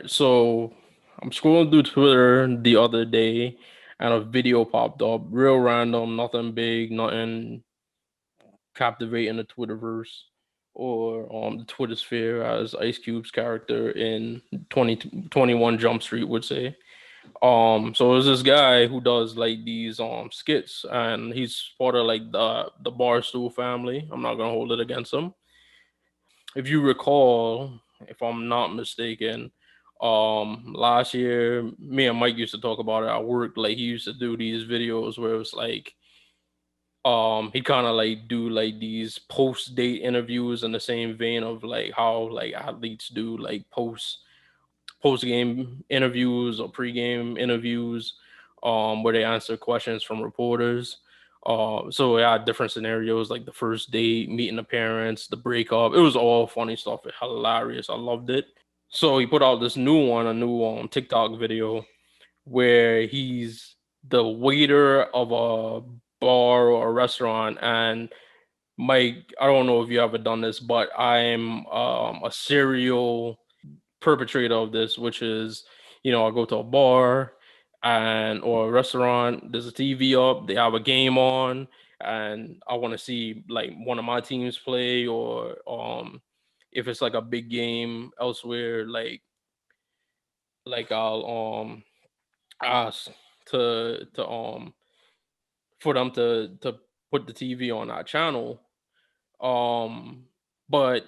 So I'm scrolling through Twitter the other day and a video popped up, real random, nothing big, nothing captivating the Twitterverse or the Twitter sphere, as Ice Cube's character in 2021 Jump Street would say. So there's this guy who does like these skits, and he's part of like the Barstool family. I'm not gonna hold it against him. If you recall, if I'm not mistaken, last year me and Mike used to talk about it at work. Like he used to do these videos where it was like he kind of like do like these post date interviews in the same vein of like how like athletes do like post game interviews or pre game interviews, where they answer questions from reporters. So yeah, different scenarios like the first date, meeting the parents, the breakup. It was all funny stuff. Hilarious. I loved it. So he put out this new one, a new TikTok video where he's the waiter of a bar or a restaurant. And Mike, I don't know if you ever done this, but I'm a serial perpetrator of this, which is, I go to a bar and or a restaurant, there's a TV up, they have a game on, and I want to see like one of my teams play, or if it's like a big game elsewhere, like I'll ask to for them to put the TV on that channel. But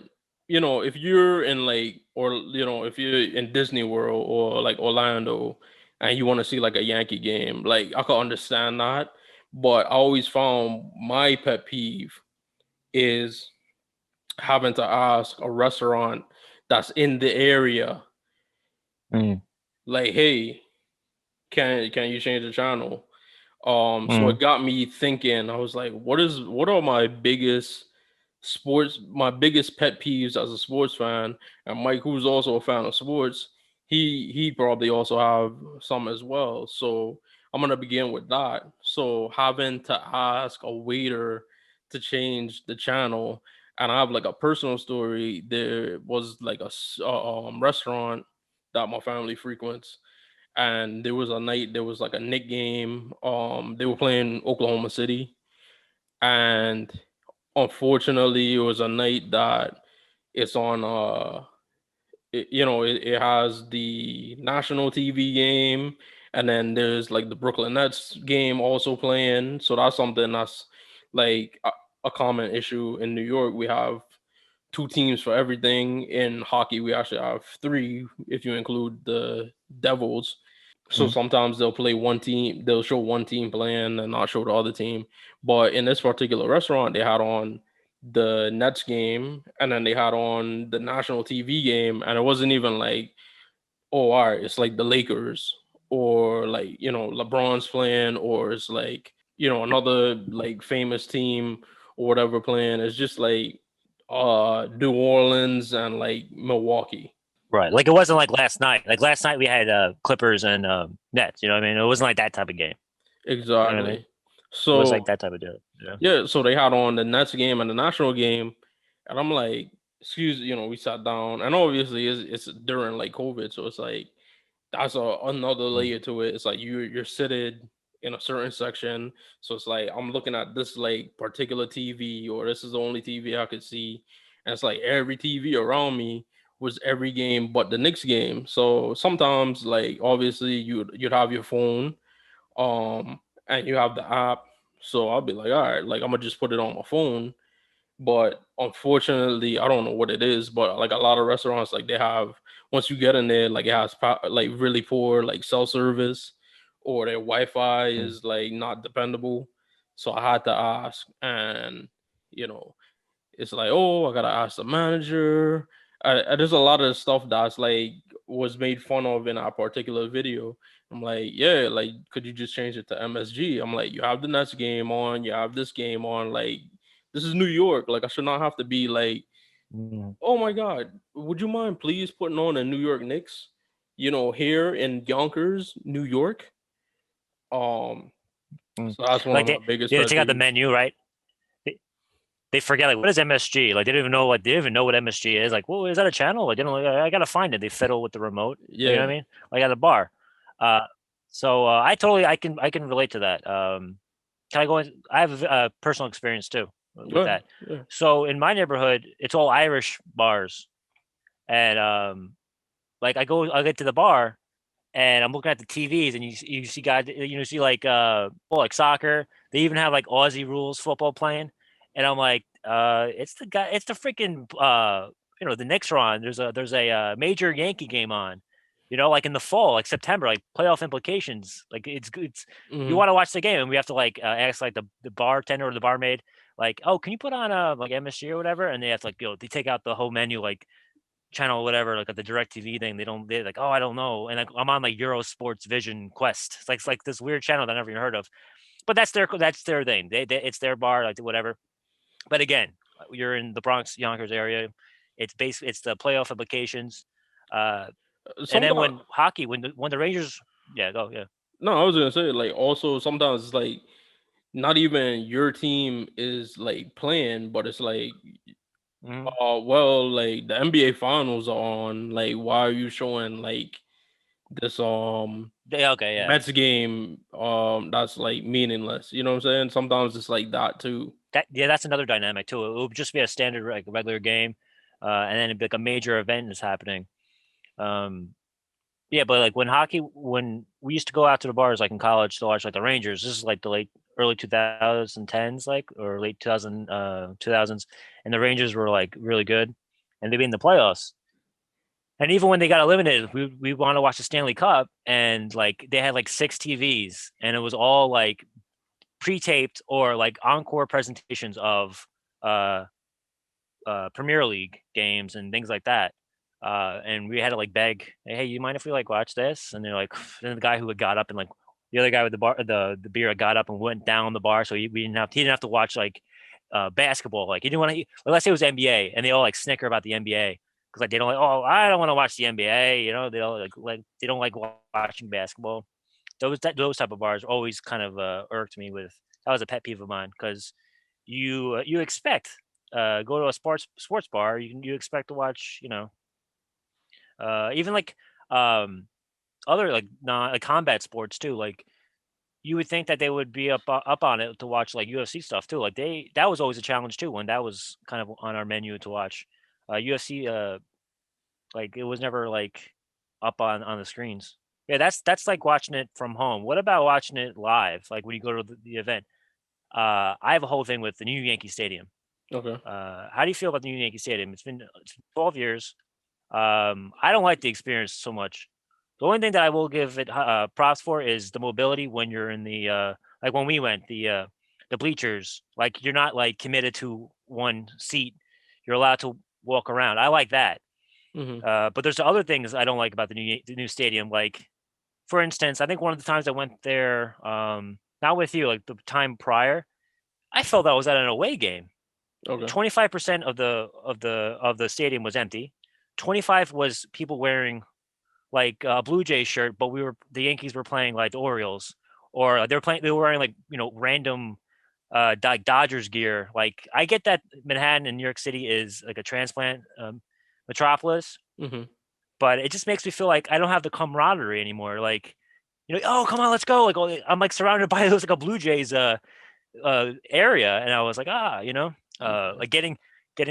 if you're in like, or if you're in Disney World or like Orlando and you want to see like a Yankee game, like I could understand that. But I always found my pet peeve is having to ask a restaurant that's in the area, Mm, like, hey, can you change the channel? So mm, it got me thinking. I was like, what are my biggest pet peeves as a sports fan? And Mike, who's also a fan of sports, he probably also have some as well. So I'm gonna begin with that. So having to ask a waiter to change the channel, and I have like a personal story. There was like restaurant that my family frequents, and there was a night, there was like a Nick game. They were playing Oklahoma City, and unfortunately, it was a night that it's on. It has the national TV game, and then there's like the Brooklyn Nets game also playing. So that's something that's like a common issue in New York. We have two teams for everything. In hockey, we actually have three if you include the Devils. So mm. sometimes they'll play one team, they'll show one team playing and not show the other team. But in this particular restaurant, they had on the Nets game, and then they had on the national TV game, and it wasn't even like, oh, all right, it's like the Lakers, or like, LeBron's playing, or it's like, another like famous team or whatever playing. It's just like New Orleans and like Milwaukee. Right. Like it wasn't like last night. Like last night we had Clippers and Nets. You know what I mean? It wasn't like that type of game. You know what I mean? Exactly. It was So like that type of deal. Yeah. yeah, so they had on the Nets game and the national game, and I'm like, excuse, we sat down, and obviously it's during like COVID, so it's like that's another Mm, layer to it. It's like you're seated in a certain section, so it's like I'm looking at this like particular TV, or this is the only TV I could see, and it's like every TV around me was every game but the Knicks game. So sometimes, like obviously you'd have your phone, and you have the app. So I'll be like, all right, like I'm gonna just put it on my phone. But unfortunately, I don't know what it is, but like a lot of restaurants, like they have, once you get in there, like it has like really poor like cell service, or their Wi-Fi mm, is like not dependable. So I had to ask, and you know, it's like, oh, I gotta ask the manager. There's a lot of stuff that's like was made fun of in our particular video. I'm like, yeah, like, could you just change it to MSG? I'm like, you have the Nets game on, you have this game on. Like, this is New York. Like, I should not have to be like, mm, oh my god, would you mind please putting on a New York Knicks? Here in Yonkers, New York. Um, mm. so that's one Like of my they biggest they pet check out the peeves. menu, right? They, they forget like what is MSG? Like they didn't even know what MSG is. Like, well, is that a channel? Like, I gotta find it. They fiddle with the remote. Like, you know what Yeah. I mean? Like at a bar. Uh, I can relate to that. Can I go in? I have a personal experience too with Good. that. Yeah. So in my neighborhood, it's all Irish bars, and like I get to the bar, and I'm looking at the TVs, and you see guys, see like like soccer. They even have like Aussie rules football playing, and I'm like, it's the freaking the Knicks are on. There's a major Yankee game on, like in the fall, like September, like playoff implications. Like it's you Hmm. want to watch the game, and we have to like ask like the bartender or the barmaid, like, oh, can you put on like MSG or whatever, and they have to like they take out the whole menu like channel whatever, like at the direct TV thing, they're like, oh, I don't know. And like, I'm on like Euro Sports Vision Quest. It's like this weird channel that I never even heard of. But that's their thing. It's their bar, like whatever. But again, you're in the Bronx Yonkers area. It's the playoff implications. Uh and then Sometimes, when hockey, when the Rangers, yeah, go, yeah. no, I was gonna say like also sometimes it's like not even your team is like playing, but it's like Hmm. well, like the NBA finals are on. Like, why are you showing like this Okay, yeah. Mets game that's like meaningless? You know what I'm saying? Sometimes it's like that too. That's another dynamic too. It would just be a standard like regular game, and then it'd be like a major event is happening. Um, Yeah, but like when we used to go out to the bars like in college to watch like the Rangers, this is like the early 2010s, like or late 2000s, and the Rangers were like really good, and they'd be in the playoffs. And even when they got eliminated, we want to watch the Stanley Cup, and like they had like six TVs, and it was all like pre-taped or like encore presentations of uh Premier League games and things like that. And we had to like beg, hey, you mind if we like watch this? And they're like, then the guy who had got up and like the other guy with the beer got up and went down the bar, so he didn't have to watch like basketball. Like he didn't want to. Like, let's say it was NBA, and they all like snicker about the NBA because like they don't like. Oh, I don't want to watch the NBA. They don't they don't like watching basketball. Those type of bars always kind of irked me with. That was a pet peeve of mine because you expect go to a sports bar, you expect to watch, even like um other like non like combat sports too. Like you would think that they would be up on it to watch like UFC stuff too. Like that was always a challenge too when that was kind of on our menu to watch. UFC like it was never like up on the screens. Yeah, that's like watching it from home. What about watching it live? Like when you go to the event? I have a whole thing with the new Yankee Stadium. Okay. How do you feel about the new Yankee Stadium? It's been 12 years. I don't like the experience so much. The only thing that I will give it props for is the mobility when you're in the like when we went the bleachers. Like you're not like committed to one seat. You're allowed to walk around. I like that. Hmm. But there's other things I don't like about the new stadium. Like for instance, I think one of the times I went there, not with you, like the time prior, I felt I was at an away game. Okay. 25% of the stadium was empty. 25 was people wearing like a Blue Jays shirt, but the Yankees were playing like the Orioles, or they were wearing like random like Dodgers gear. Like I get that Manhattan and New York City is like a transplant metropolis, Hmm. but it just makes me feel like I don't have the camaraderie anymore. Like oh, come on, let's go. Like I'm like surrounded by those like a Blue Jays area, and I was like, Yeah. like getting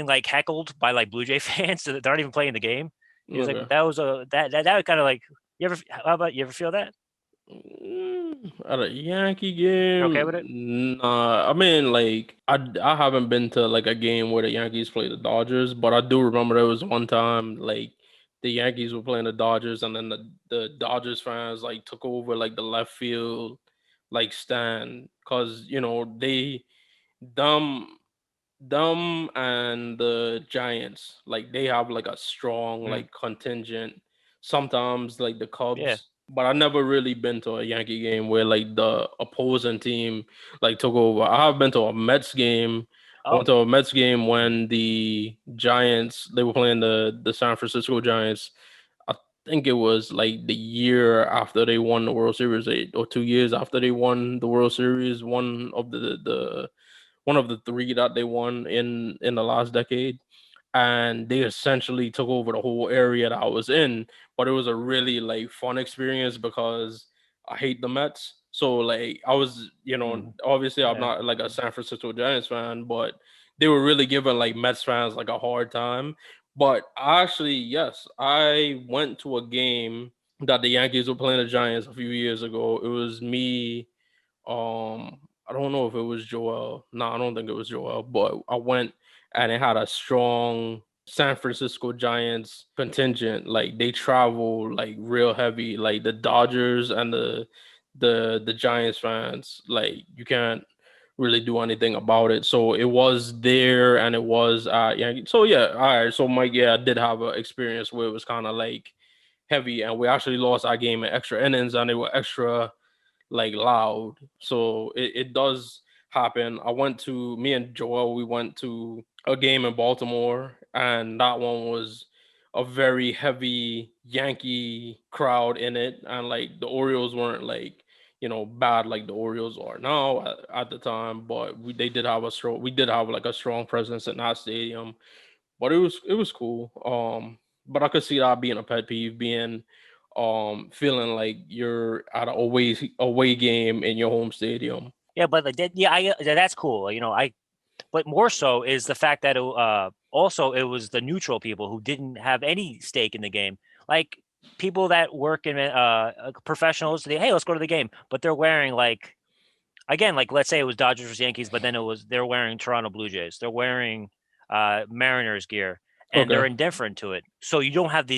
like heckled by like Blue Jay fans that aren't even playing the game. He was like, Okay. that was a that kind of like how about you ever feel that? At a Yankee You're okay with game, it? nah. I mean, like, I haven't been to like a game where the Yankees play the Dodgers, but I do remember there was one time like the Yankees were playing the Dodgers, and then the Dodgers fans like took over like the left field like stand because them them and the Giants, like they have like a strong Mm, like contingent. Sometimes like the yeah. Cubs, but I never really been to a Yankee game where like the opposing team like took over. I have been to a Mets game. I Oh, went to a Mets game when the Giants they were playing the San Francisco Giants. I think it was like the year after they won the World Series, or 2 years after they won the World Series. One of one of the three that they won in the last decade, and they essentially took over the whole area that I was in. But it was a really like fun experience because I hate the Mets. So like I was, obviously I'm Yeah. not like a San Francisco Giants fan, but they were really giving like Mets fans like a hard time. But actually, yes, I went to a game that the Yankees were playing the Giants a few years ago. It was me, I don't know if it was Joel. No, I don't think it was Joel, but I went and it had a strong San Francisco Giants contingent. Like they travel like real heavy. Like the Dodgers and the Giants fans, like you can't really do anything about it. So it was there and it was Yankee. So yeah, all right. So Mike, yeah, I did have an experience where it was kind of like heavy, and we actually lost our game in extra innings, and they were extra like loud. So it does happen. Me and Joel, we went to a game in Baltimore, and that one was a very heavy Yankee crowd in it. And like the Orioles weren't like, bad like the Orioles are now at the time, but we did have like a strong presence in that stadium. But it was cool. But I could see that being a pet peeve, being feeling like you're at a away game in your home stadium. Yeah, but like that, yeah, that's cool. But more so is the fact that also it was the neutral people who didn't have any stake in the game, like people that work in professionals. Hey, let's go to the game, but they're wearing like, again, like let's say it was Dodgers versus Yankees, but then they're wearing Toronto Blue Jays, they're wearing Mariners gear, and they're Okay. indifferent to it. So you don't have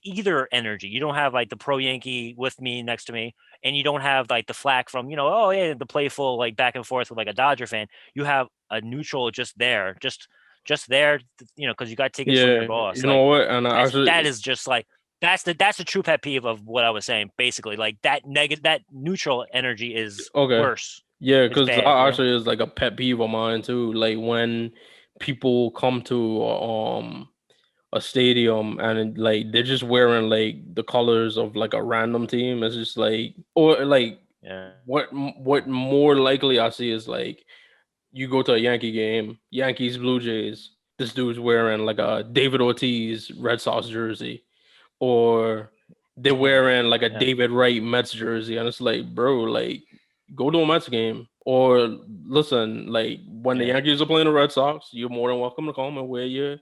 either energy. You don't have like the pro Yankee with me next to me, and you don't have like the flack from oh yeah, the playful like back and forth with like a Dodger fan. You have a neutral just there, just there, because you got tickets from your Yeah, boss. you know Like what? And I that actually is just like that's the true pet peeve of what I was saying. Basically, like that neutral energy is okay. worse. Yeah, It's because that bad, actually is like a pet peeve of mine too. Like when people come to a stadium and like they're just wearing like the colors of like a random team. It's just like, or like Yeah. what more likely I see is like you go to a Yankee game, Yankees Blue Jays. This dude's wearing like a David Ortiz Red Sox jersey, or they're wearing like a Yeah. David Wright Mets jersey, and it's like, bro, like go to a Mets game, or listen, like when the Yeah. Yankees are playing the Red Sox, you're more than welcome to come and wear your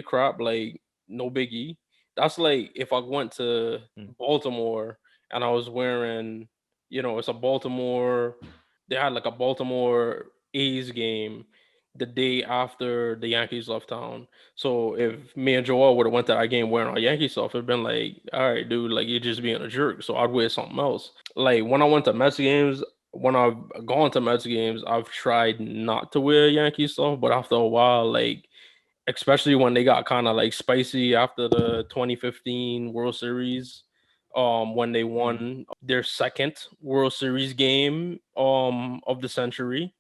crap, like no biggie. That's like if I went to Mm. Baltimore and I was wearing, it's a Baltimore. They had like a Baltimore A's game the day after the Yankees left town. So if me and Joel would have went to that game wearing our Yankee stuff, it'd been like, all right, dude, like you're just being a jerk. So I'd wear something else. Like when I went to Mets games, when I've gone to Mets games, I've tried not to wear Yankee stuff, but after a while, like especially when they got kind of like spicy after the 2015 World Series, when they Mm. won their second World Series game of the century,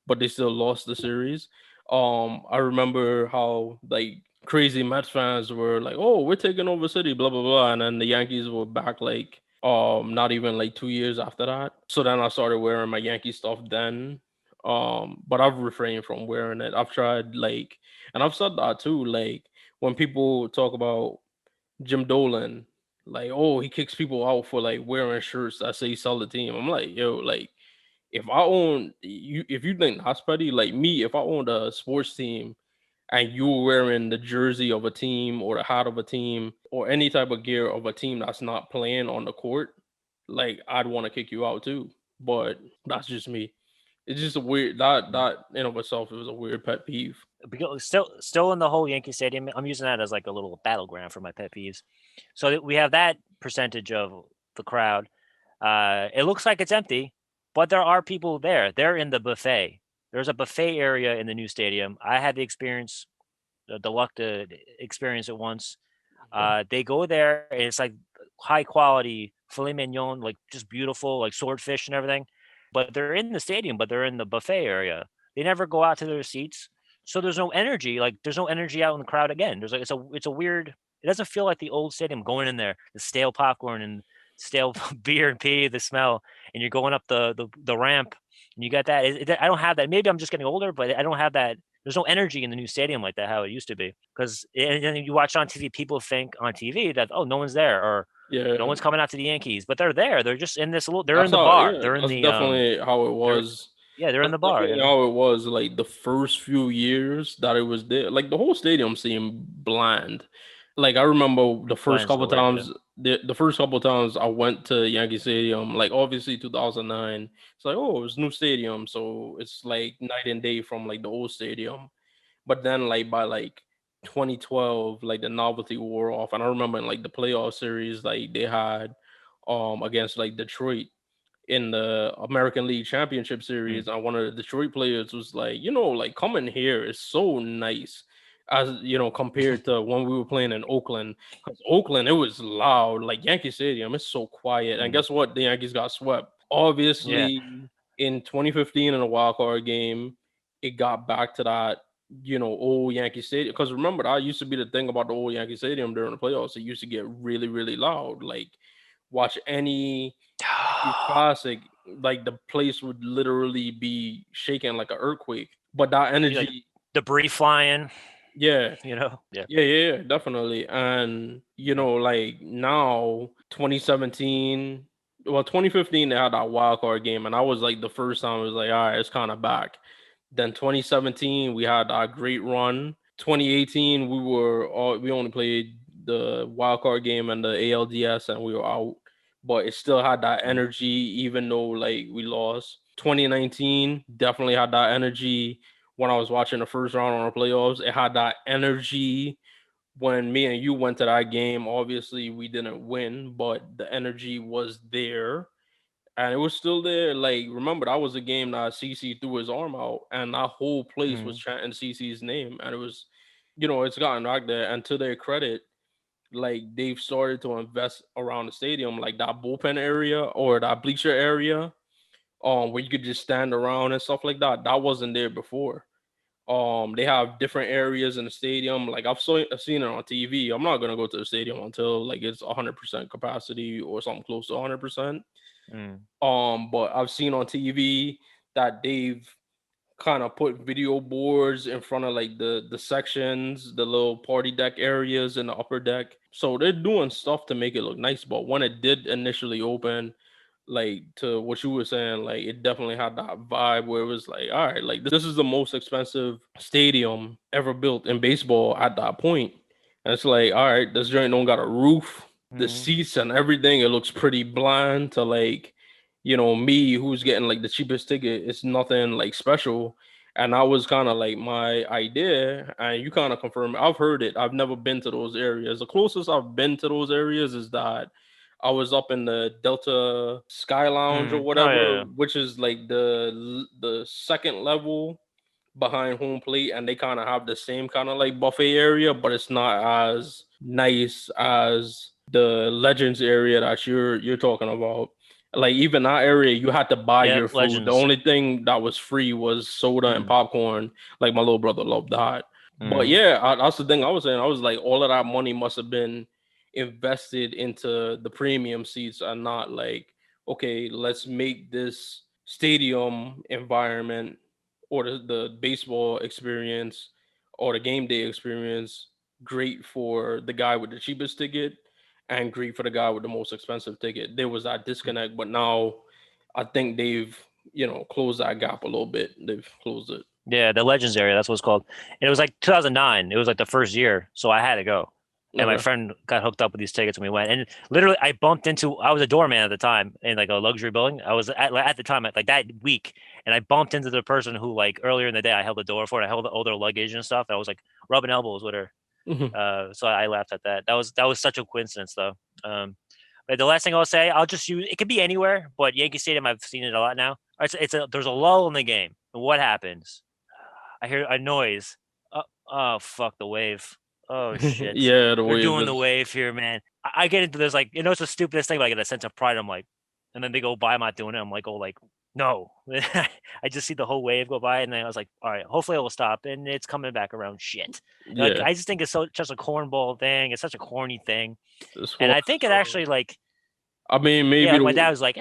but they still lost the series. I remember how like crazy Mets fans were like, "Oh, we're taking over City," blah blah blah, and then the Yankees were back like not even like 2 years after that. So then I started wearing my Yankee stuff then. But I've refrained from wearing it. I've tried like, and I've said that too. Like when people talk about Jim Dolan, like, oh, he kicks people out for like wearing shirts that say sell the team. I'm like, yo, like if you think that's petty, like me, if I owned a sports team and you were wearing the jersey of a team or the hat of a team or any type of gear of a team that's not playing on the court, like I'd want to kick you out too. But that's just me. It's just a weird Mm. that in of itself it was a weird pet peeve. Because still in the whole Yankee Stadium, I'm using that as like a little battleground for my pet peeves. So we have that percentage of the crowd. It looks like it's empty, but there are people there. They're in the buffet. There's a buffet area in the new stadium. I had the luck to experience it once. Okay. They go there, and it's like high quality filet mignon, like just beautiful, like swordfish and everything. But they're in the stadium, but they're in the buffet area. They never go out to their seats, so there's no energy. Like there's no energy out in the crowd again. There's like it's a weird. It doesn't feel like the old stadium going in there, the stale popcorn and stale beer and pee, the smell, and you're going up the ramp, and you got that. I don't have that. Maybe I'm just getting older, but I don't have that. There's no energy in the new stadium like that how it used to be. Because and then you watch on TV, people think on TV that no one's there or no Yeah, one's coming out to the Yankees, but they're there. They're just in this little. They're in that's the how. bar. Yeah, They're in that's the definitely how it They're was. yeah. They're in That's the bar. definitely how it was. Like the first few years that it was there, like the whole stadium seemed bland. Like I remember the first Bland's couple the word. Yeah. times, the first couple times I went to Yankee Stadium. Like obviously 2009. It's like oh, it's new stadium, so it's like night and day from like the old stadium. But then like by like 2012, like the novelty wore off, and I remember in like the playoff series, like they had against like Detroit in the American League Championship Mm. Series, and one of the Detroit players was like, like coming here is so nice, as compared to when we were playing in Oakland. Because Oakland, it was loud. Like Yankee Stadium, it's so quiet. And Mm. guess what? The Yankees got swept. Yeah. Obviously, in 2015 in a wild card game, it got back to that. Old Yankee Stadium. Because remember, that used to be the thing about the old Yankee Stadium during the playoffs. It used to get really, really loud. Like, watch any Yankees classic, like the place would literally be shaking like an earthquake. But that You like energy, debris flying. yeah, Yeah. yeah, definitely. And like now, 2017, well, 2015 they had that wild card game, and that was like the first time it was like, all right, it's kind of back. Then 2017 we had a great run. 2018 we only played the wild card game and the ALDS, and we were out. But it still had that Mm. energy, even though like we lost. 2019 definitely had that energy when I was watching the first round on the playoffs. It had that energy when me and you went to that game. Obviously, we didn't win, but the energy was there. And it was still there. Like, remember, that was a game that CC threw his arm out, and that whole place was Mm. chanting CC's name. And it was, it's gotten back there. And to their credit, like, they've started to invest around the stadium, like that bullpen area or that bleacher area, where you could just stand around and stuff like that. That wasn't there before. They have different areas in the stadium. Like I've seen it on TV. I'm not gonna go to the stadium until like it's 100% capacity or something close to 100%. Mm. But I've seen on TV that they've kind of put video boards in front of like the sections, the little party deck areas in the upper deck. So they're doing stuff to make it look nice. But when it did initially open, like to what you were saying, like it definitely had that vibe where it was like, all right, like this is the most expensive stadium ever built in baseball at that point. And it's like, all right, this joint don't got a roof, the Mm. seats and everything, it looks pretty bland to like, me who's getting like the cheapest ticket. It's nothing like special. And that was kind of like my idea. And you kind of confirm I've heard it. I've never been to those areas. The closest I've been to those areas is that I was up in the Delta Sky Lounge or Mm. Oh whatever, yeah. which is like the second level behind home plate, and they kind of have the same kind of like buffet area, but it's not as nice as the Legends area that you're talking about. Like even that area, you had to buy Yeah. your food. The Legends. only thing that was free was soda and Mm. popcorn. Like my little brother loved that. But Mm. yeah, that's the thing I was saying. I was like, all of that money must have been invested into the premium seats and not like, okay, let's make this stadium environment or the baseball experience or the game day experience great for the guy with the cheapest ticket and great for the guy with the most expensive ticket. There was that disconnect, but now I think they've closed that gap a little bit. They've closed it. Yeah, the Legends area. That's what it's called. And it was like 2009. It was like the first year, so I had to go. And my Okay. friend got hooked up with these tickets, and we went. And literally, I bumped into. I was a doorman at the time in like a luxury building. I was at the time, like that week, and I bumped into the person who like earlier in the day I held the door for. And I held all their luggage and stuff. And I was like rubbing elbows with her. Mhm. So I laughed at that. That was such a coincidence, though. But the last thing I'll say, I'll just use. It could be anywhere, but Yankee Stadium, I've seen it a lot now. There's a lull in the game. And what happens? I hear a noise. Oh fuck the wave. Oh shit. Yeah, the They're wave doing the is. wave here, man. I get into this like it's the stupidest thing, but I get a sense of pride. I'm like, and then they go by, I'm not doing it. I'm like, oh like no. I just see the whole wave go by, and then I was like, all right, hopefully it will stop, and it's coming back around. Shit. Like Yeah, I just think it's so just a cornball thing. It's such a corny thing, the and score I is think it so. actually like I mean, Yeah, maybe like my the dad was like,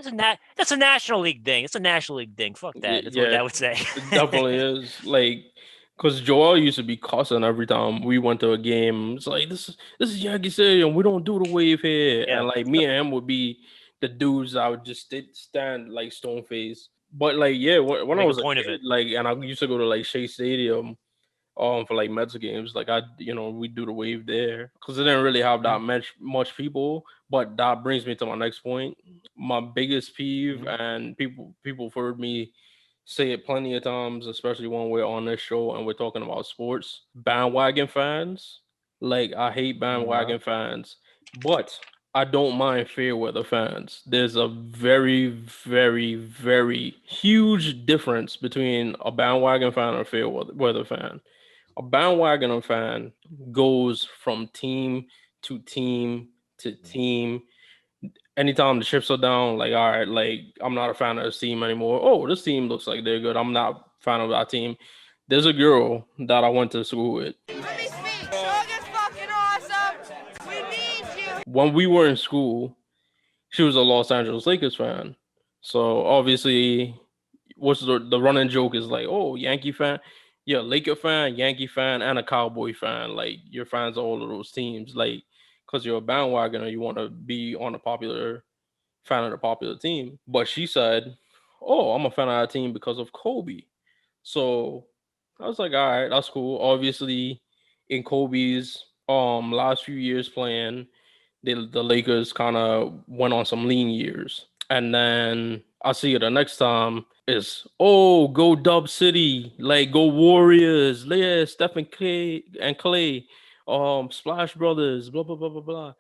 that's a National League thing. It's a National League thing. Fuck that. That's what my yeah, dad would say. it definitely is. Like, cause Joel used to be cussing every time we went to a game. It's like this is Yankee Stadium. We don't do the wave here. Yeah, And like me and him would be the dudes that would just stand like stone face. But like yeah, when I make a was a point of kid, it. like, and I used to go to like Shea Stadium for like Mets games. Like I, we do the wave there because it didn't really have Mm-hmm. that much people. But that brings me to my next point. My biggest peeve, Mm-hmm. and people have heard me say it plenty of times, especially when we're on this show and we're talking about sports. Bandwagon fans, like I hate Uh-huh. bandwagon fans, but I don't mind fair weather fans. There's a very, very, very huge difference between a bandwagon fan and a fair weather fan. A bandwagon fan goes from team to team to team. Anytime the chips are down, like, all right, like I'm not a fan of this team anymore. Oh, this team looks like they're good. I'm not a fan of that team. There's a girl that I went to school with. Let me speak. Suge is fucking awesome. We need you. When we were in school, she was a Los Angeles Lakers fan. So obviously, what's the running joke is like, oh, Yankee fan, yeah, Laker fan, Yankee fan, and a Cowboy fan. Like you're fans of all of those teams, like because you're a bandwagoner, you want to be on a popular fan of the popular team. But she said, oh, I'm a fan of that team because of Kobe. So I was like, all right, that's cool. Obviously, in Kobe's last few years playing, the Lakers kind of went on some lean years. And then I see it the next time is, oh, go Dub City, like go Warriors, yeah, Stephen Clay, Splash Brothers, blah blah blah blah blah.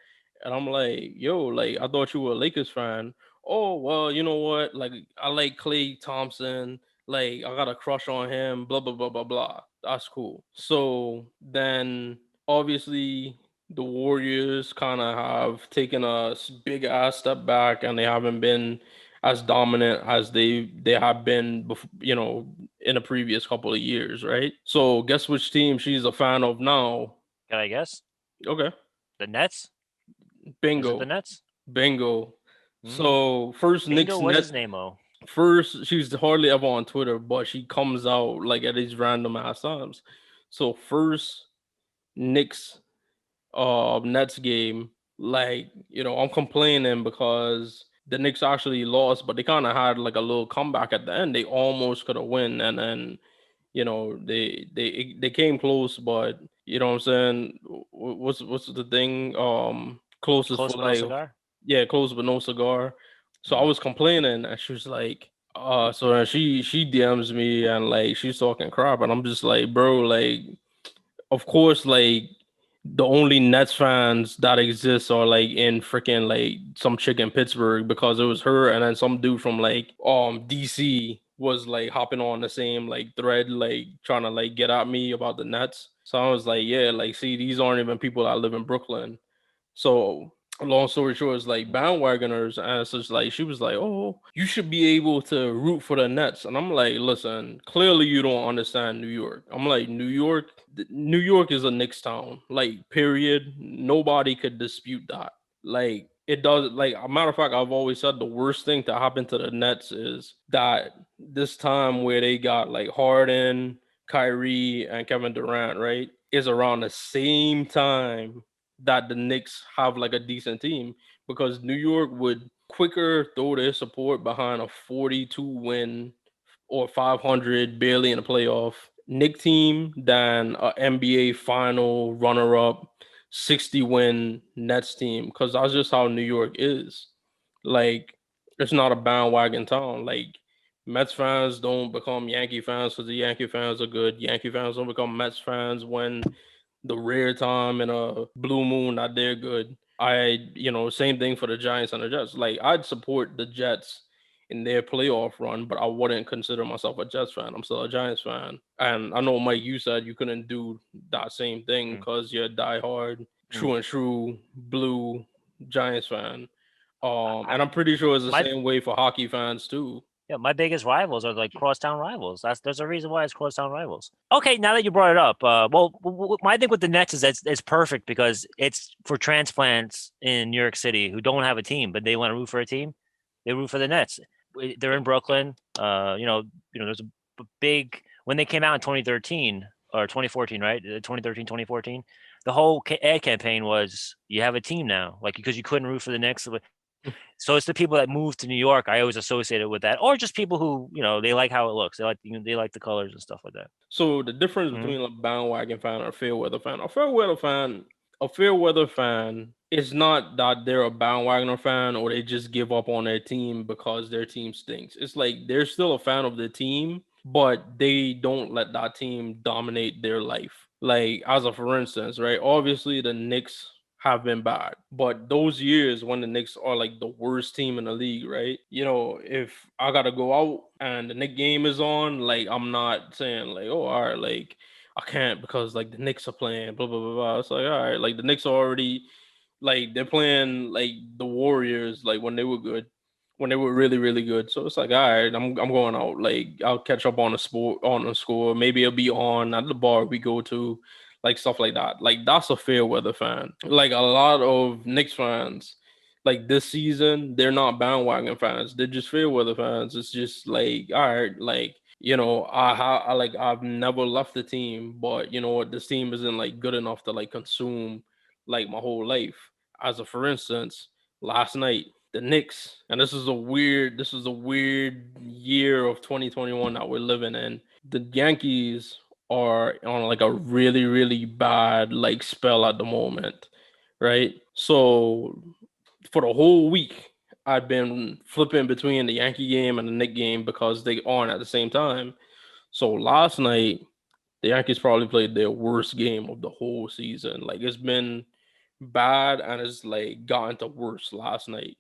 And I'm like, yo, like I thought you were a Lakers fan. Oh well, you know what? Like I like Clay Thompson. Like I got a crush on him. Blah blah blah blah blah. That's cool. So then obviously the Warriors kind of have taken a big ass step back, and they haven't been as dominant as they have been, in the previous couple of years, right? So guess which team she's a fan of now? Can I guess? Okay, The Nets? Is it the bingo, Nets? bingo. Mm-hmm. So first Bingo. Knicks What's net. his name? Oh, First, she's hardly ever on Twitter, but she comes out like at these random ass times. So first Knicks Nets game, like, I'm complaining because the Knicks actually lost, but they kind of had like a little comeback at the end. They almost could have win, and then they came close, but you know what I'm saying. What's the thing? Closest close for but no like, cigar. yeah, close but no cigar. So I Mm. was complaining, and she was like, so then she DMs me and like she's talking crap, and I'm just like, bro, like of course, like the only Nets fans that exist are like in freaking like some chick in Pittsburgh because it was her, and then some dude from like DC was like hopping on the same like thread, like trying to like get at me about the Nets. So I was like, yeah, like see, these aren't even people that live in Brooklyn. So long story short, it's like bandwagoners, and it's just like she was like, "Oh, you should be able to root for the Nets," and I'm like, "Listen, clearly you don't understand New York." I'm like, New York is a Knicks town, like period. Nobody could dispute that. Like it does. Like a matter of fact, I've always said the worst thing to happen to the Nets is that this time where they got like Harden, Kyrie, and Kevin Durant, right, is around the same time that the Knicks have like a decent team because New York would quicker throw their support behind a 42 win or 500 barely in a playoff Knick team than a NBA final runner up 60 win Nets team because that's just how New York is. Like it's not a bandwagon town. Like Mets fans don't become Yankee fans because the Yankee fans are good. Yankee fans don't become Mets fans when the rare time in a blue moon that they're good. Same thing for the Giants and the Jets. Like I'd support the Jets in their playoff run, but I wouldn't consider myself a Jets fan. I'm still a Giants fan. And I know Mike, you said you couldn't do that same thing Mm. because you're a diehard, Mm. true and true blue Giants fan. I, And I'm pretty sure it's the my same way for hockey fans too. Yeah, my biggest rivals are like crosstown rivals. There's a reason why it's crosstown rivals. Okay, now that you brought it up, my thing with the Nets is that it's perfect because it's for transplants in New York City who don't have a team, but they want to root for a team. They root for the Nets. They're in Brooklyn. There's a big when they came out in 2013 or 2014, right? 2013, 2014. The whole ad campaign was you have a team now, like because you couldn't root for the Knicks. So it's the people that move to New York I always associate it with that, or just people who they like how it looks. They like the colors and stuff like that. So the difference Mhm. between a bandwagon fan and a fair weather fan, a fair weather fan is not that they're a bandwagoner fan or they just give up on their team because their team stinks. It's like they're still a fan of the team, but they don't let that team dominate their life. Like as a for instance, right? Obviously the Knicks have been bad. But those years when the Knicks are like the worst team in the league, right? If I gotta go out and the Knicks game is on, like I'm not saying like, oh, all right, like I can't because like the Knicks are playing, blah blah blah blah. It's like, all right, like the Knicks are already like they're playing like the Warriors, like when they were good, when they were really really good. So it's like, all right, I'm going out. Like I'll catch up on the score. Maybe it'll be on at the bar we go to, like stuff like that. Like that's a fair weather fan. Like a lot of Knicks fans, like this season, they're not bandwagon fans. They're just fair weather fans. It's just like, all right, like I've never left the team, but you know what, this team isn't like good enough to like consume like my whole life. As a for instance, last night the Knicks, and this is a weird year of 2021 that we're living in. The Yankees are on like a really really bad like spell at the moment, right? So for the whole week I've been flipping between the Yankee game and the Knick game because they on at the same time. So last night the Yankees probably played their worst game of the whole season. Like it's been bad and it's like gotten to worse last night.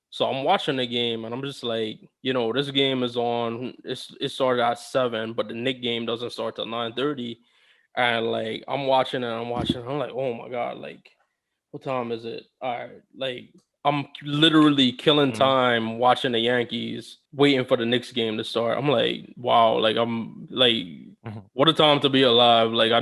So I'm watching the game and I'm just like, this game is on. It started at 7, but the Knick game doesn't start till 9:30. And like I'm watching and I'm watching. I'm like, oh my god, like what time is it? All right, like I'm literally killing Mhm. time watching the Yankees, waiting for the Knicks game to start. I'm like, wow, like I'm like, Mhm. what a time to be alive. Like Yeah. I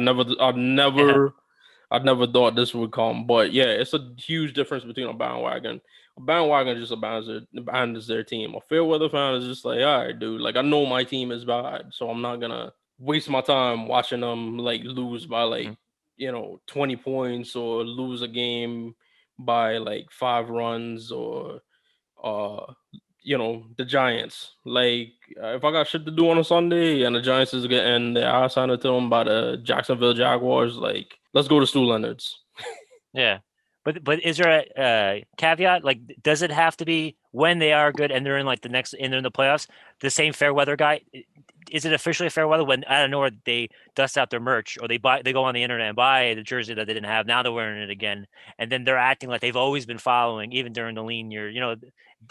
never thought this would come. But yeah, it's a huge difference between a bandwagon. A bandwagon just abandons their team. A fair weather fan is just like, all right, dude. Like I know my team is bad, so I'm not gonna waste my time watching them like lose by like Mhm. 20 points or lose a game by like 5 runs or uh the Giants. Like if I got shit to do on a Sunday and the Giants is getting their ass handed to them by the Jacksonville Jaguars, like let's go to Stu Leonard's. Yeah. But is there a caveat? Like, does it have to be when they are good and they're in like and they're in the playoffs, the same fair weather guy? Is it officially fair weather when I don't know where they dust out their merch or they go on the internet and buy the jersey that they didn't have, now they're wearing it again, and then they're acting like they've always been following even during the lean year.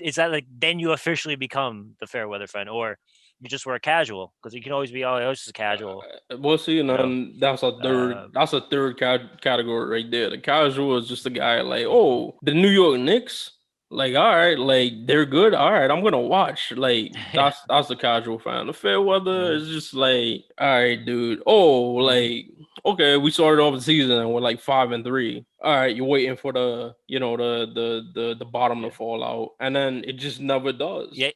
Is that like then you officially become the fair weather fan, or you just wear casual because you can always be oh it's just casual, Well, see, and you know? then that's a third. Uh, That's a third category right there. The casual is just a guy like, oh, the New York Knicks. Like, all right, like they're good. All right, I'm gonna watch. Like, yeah. that's the casual fan. The fair weather Mhm. is just like, all right, dude. Oh, Mhm. like okay, we started off the season and we're like 5-3. All right, you're waiting for the bottom to Yeah. fall out, and then it just never does. Yeah.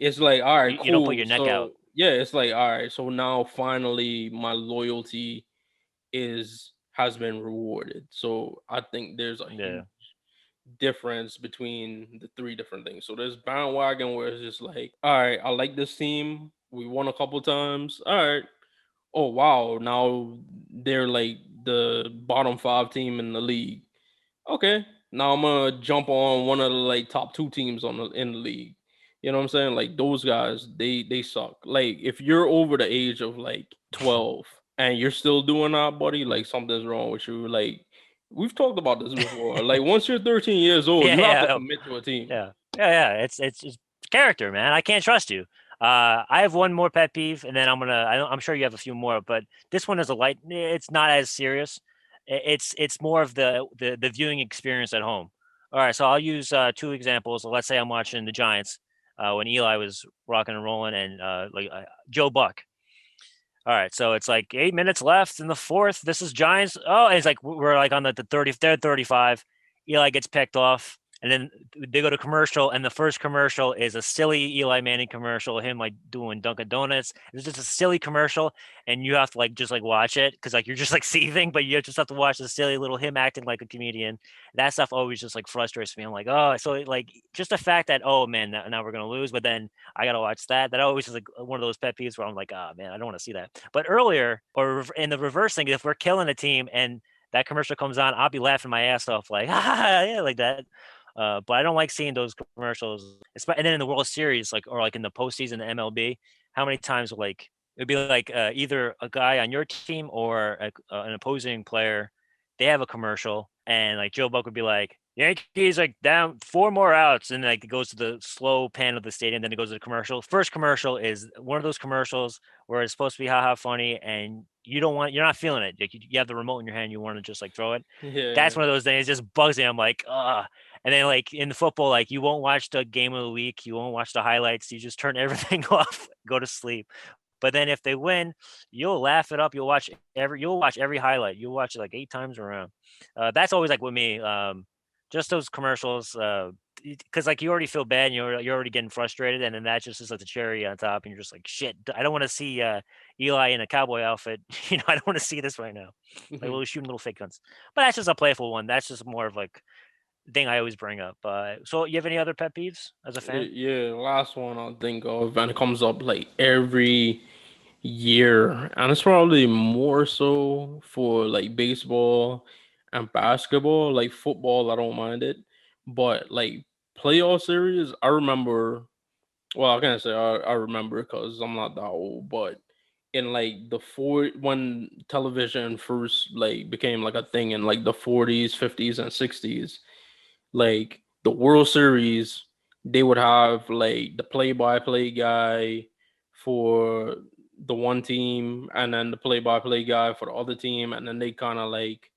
It's like, all right, You don't put cool. your neck out. So yeah, it's like, all right, so now finally my loyalty has been rewarded. So I think there's a huge Yeah. difference between the three different things. So there's bandwagon where it's just like, all right, I like this team. We won a couple times. All right. Oh wow, now they're like the bottom 5 team in the league. Okay, now I'm gonna jump on one of the like top 2 teams in the league. You know what I'm saying? Like those guys, they suck. Like if you're over the age of like 12 and you're still doing that, buddy, Mhm. like something's wrong with you. Like we've talked about this before. Like once you're 13 years old, Yeah, you have yeah, to oh, commit to a team. yeah. It's character, man. I can't trust you. I have one more pet peeve, and then I'm sure you have a few more, but this one is a light. It's not as serious. It's more of the viewing experience at home. All right, so I'll use 2 examples. Let's say I'm watching the Giants. when Eli was rocking and rolling, and Joe Buck. All right, so it's like 8 minutes left in the fourth. This is Giants. Oh, and it's like we're like on the 30. They're 35. Eli gets picked off, and then they go to commercial, and the first commercial is a silly Eli Manning commercial, him like doing Dunkin' Donuts. It's just a silly commercial, and you have to like just like watch it because like you're just like seething, but you just have to watch the silly little him acting like a comedian. That stuff always just like frustrates me. I'm like, oh, so like just the fact that oh man, now we're gonna lose, but then I gotta watch that. That always is like one of those pet peeves where I'm like, oh man, I don't want to see that. But earlier, or in the reverse thing, if we're killing a team and that commercial comes on, I'll be laughing my ass off, like, yeah, like that. But I don't like seeing those commercials. And then in the World Series, like, or like in the postseason, the MLB, how many times like it'd be like either a guy on your team or an opposing player, they have a commercial, and like Joe Buck would be like, Yankees like down 4 more outs, and like it goes to the slow pan of the stadium, then it goes to the commercial. First commercial is one of those commercials where it's supposed to be haha funny, and you're not feeling it. Like you have the remote in your hand, you want to just like throw it. That's Yeah. one of those things. It just bugs me. I'm like, ah. And then like in the football, like you won't watch the game of the week, you won't watch the highlights, you just turn everything off, go to sleep. But then if they win, you'll laugh it up. You'll watch every highlight. You'll watch it like 8 times around. That's always like with me. Just those commercials, because like you already feel bad, and you're already getting frustrated, and then that just is like the cherry on top, and you're just like, shit, I don't want to see Eli in a cowboy outfit. I don't want to see this right now. Like little shooting little fake guns. But that's just a playful one. That's just more of like thing I always bring up. So you have any other pet peeves as a fan? Yeah, last one I'll think of, and it comes up like every year, and it's probably more so for like baseball and basketball. Like football, I don't mind it, but like playoff series, I remember. Well, I can't say I remember because I'm not that old, but in like when television first like became like a thing in like the 40s, 50s, and 60s, like the World Series, they would have like the play-by-play guy for the one team, and then the play-by-play guy for the other team, and then they kind of like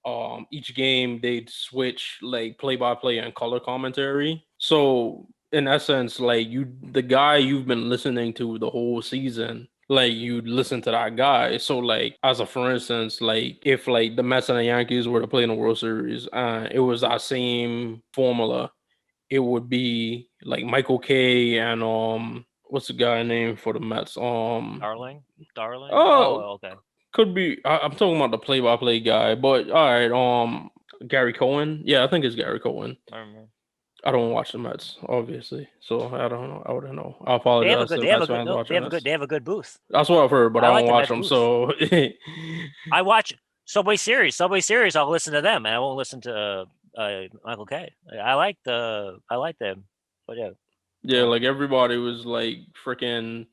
each game they'd switch like play-by-play and color commentary. So in essence, like the guy you've been listening to the whole season, like you listen to that guy. So like as a for instance, like if like the Mets and the Yankees were to play in the World Series, it was that same formula, it would be like Michael K and what's the guy name for the Mets? Darling. Oh, Oh, okay. could be. I'm talking about the play-by-play guy, but all right. Gary Cohen. Yeah, I think it's Gary Cohen. I remember. I don't watch the Mets, obviously, so I don't know. I wouldn't know. I They have a apologize good. to They have a Mets good. fans No, watching this. they have a good booth. That's what I've heard, but I I like don't the watch Mets them. booth. So I watch Subway Series. Subway Series. I'll listen to them, and I won't listen to Michael K. I like them, but yeah. yeah, like everybody was like freaking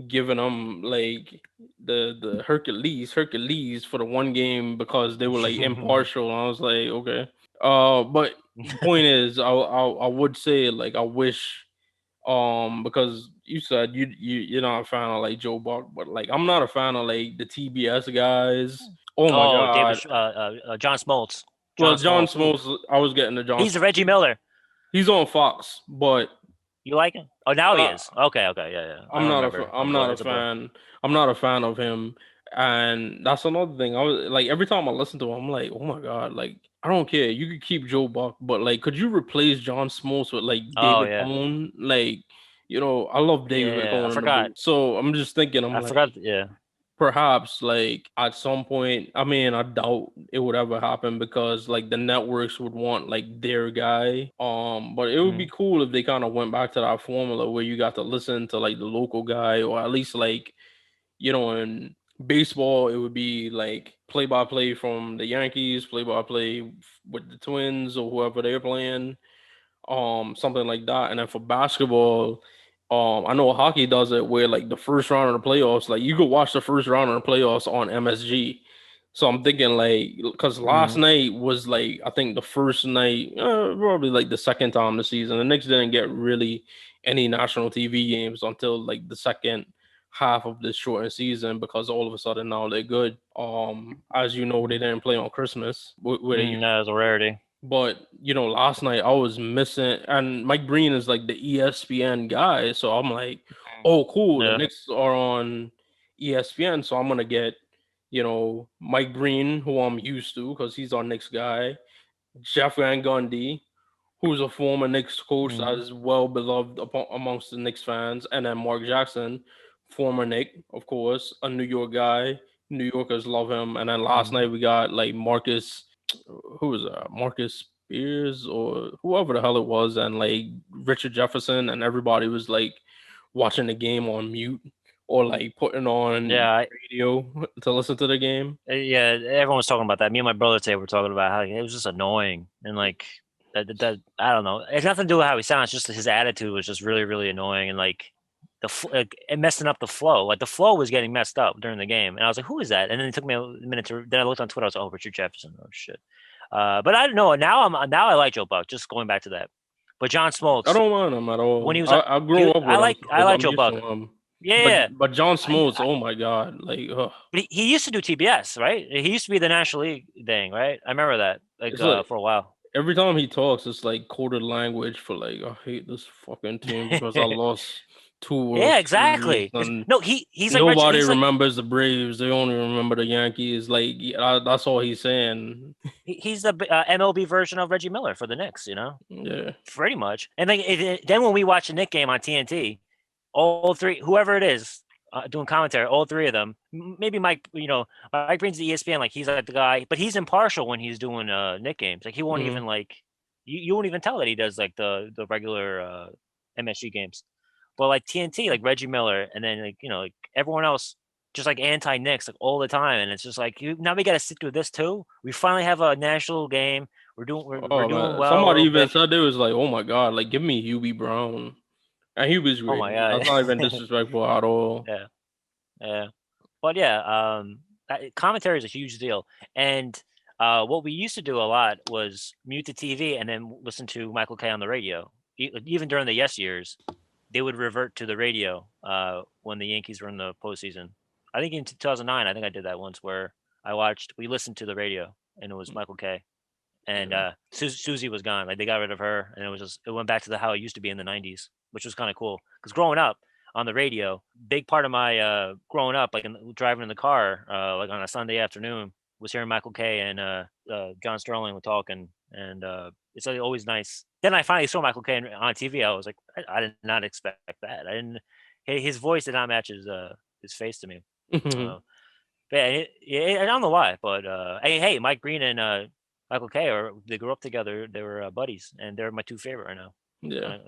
giving them like the Hercules for the one game because they were like impartial. And I was like, okay. But the point is, I would say like I wish because you said you're not a fan of like Joe Buck, but like I'm not a fan of like the TBS guys. Oh my Oh, god. John Smoltz. Well, John John Smoltz. Ooh, Smoltz, I was getting the John. he's Reggie Miller. He's on Fox, but You like him? Oh, now he uh, is. Okay, yeah. I don't remember. I'm not a It's a blur. fan. I'm not a fan of him, and that's another thing. I was like, every time I listen to him, I'm like, oh my god, like I don't care. You could keep Joe Buck, but like, could you replace John Smoltz with like Oh David yeah, Cohn? Like, I love David yeah. I Cohn in the forgot. booth. So I'm just thinking, I'm I like, forgot. Yeah. perhaps like at some point, I mean, I doubt it would ever happen because like the networks would want like their guy. But it would be Mhm. cool if they kind of went back to that formula where you got to listen to like the local guy, or at least like, in baseball it would be like play by play from the Yankees, play by play with the Twins or whoever they're playing, something like that. And then for basketball, I know hockey does it where like the first round of the playoffs, like you could watch the first round of the playoffs on MSG. So I'm thinking like, because last Mhm. night was like, I think the first night, probably like the second time this season. The Knicks didn't get really any national TV games until like the second half of this shortened season because all of a sudden now they're good. As you know, they didn't play on Christmas. Where they That is a rarity. But last night I was missing, and Mike Breen is like the ESPN guy, so I'm like, oh, cool, the Yeah. Knicks are on ESPN, so I'm gonna get Mike Breen, who I'm used to because he's our Knicks guy, Jeff Van Gundy, who's a former Knicks coach that Mhm. is well beloved amongst the Knicks fans, and then Mark Jackson, former Knick, of course, a New York guy. New Yorkers love him. And then last Mhm. night we got like Marcus, who was that? Marcus Spears or whoever the hell it was, and like Richard Jefferson, and everybody was like watching the game on mute or like putting on Yeah, radio to listen to the game. yeah, everyone was talking about that. Me and my brother today were talking about how it was just annoying and like that I don't know. It's nothing to do with how he sounds. Just his attitude was just really really annoying and like like, it messing up the flow. Like the flow was getting messed up during the game, and I was like, "Who is that?" And then it took me a minute to. Then I looked on Twitter. I was like, "Oh, Richard Jefferson." Oh shit. But I don't know. Now I like Joe Buck. Just going back to that. But John I Smoltz don't mind him at when all. he was on, I grew up with him, I so like I'm Joe used to Buck. him. Yeah, But yeah. but John I, Smoltz, oh my god, like But he used to do TBS, right? He used to be the National League thing, right? I remember that, like it's like for a while. every time he talks, it's like coded language for like I hate this fucking team because I lost two World Yeah, Series exactly. and No, he's like nobody he's like remembers the Braves. They only remember the Yankees. Like that's all he's saying. he's the MLB version of Reggie Miller for the Knicks, Yeah. pretty much. And then when we watch the Knick game on TNT, all three, whoever it is, doing commentary, all three of them, maybe Mike, Mike brings the ESPN, like he's like the guy, but he's impartial when he's doing Knick games. Like he won't Hmm. even like you won't even tell that he does like the regular MSG games. But like TNT, like Reggie Miller, and then like like everyone else, just like anti Knicks, like all the time, and it's just like now we got to sit through this too. We finally have a national game. We're Oh doing man, well a somebody little even bit. said they was like, "Oh my god, like give me Hubie Brown," and he was Oh great. my That's not even god, disrespectful at all. yeah, yeah. But yeah, commentary is a huge deal, and what we used to do a lot was mute the TV and then listen to Michael Kay on the radio. Even during the yes years, they would revert to the radio when the Yankees were in the postseason. I think in 2009, I think I did that once where we listened to the radio and it was Michael Kay and Yeah. Susie was gone. Like they got rid of her and it went back to how it used to be in the 90s, which was kind of cool. Because growing up on the radio, big part of my growing up, like driving in the car, like on a Sunday afternoon, was hearing Michael Kay and John Sterling were talking, and it's like always nice. Then I finally saw Michael Kay on TV. I was like, I did not expect that. I didn't. His voice did not match his face to me. Uh, but I don't know why, but hey, Mike Green and Michael Kay they grew up together. They were buddies, and they're my two favorite right now. Yeah.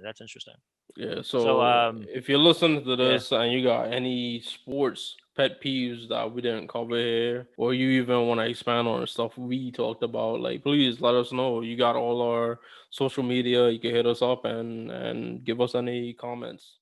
That's interesting. Yeah, So so if you're listening to yeah. this and you got any sports pet peeves that we didn't cover here, or you even want to expand on the stuff we talked about, like please let us know. You got all our social media. You can hit us up and give us any comments.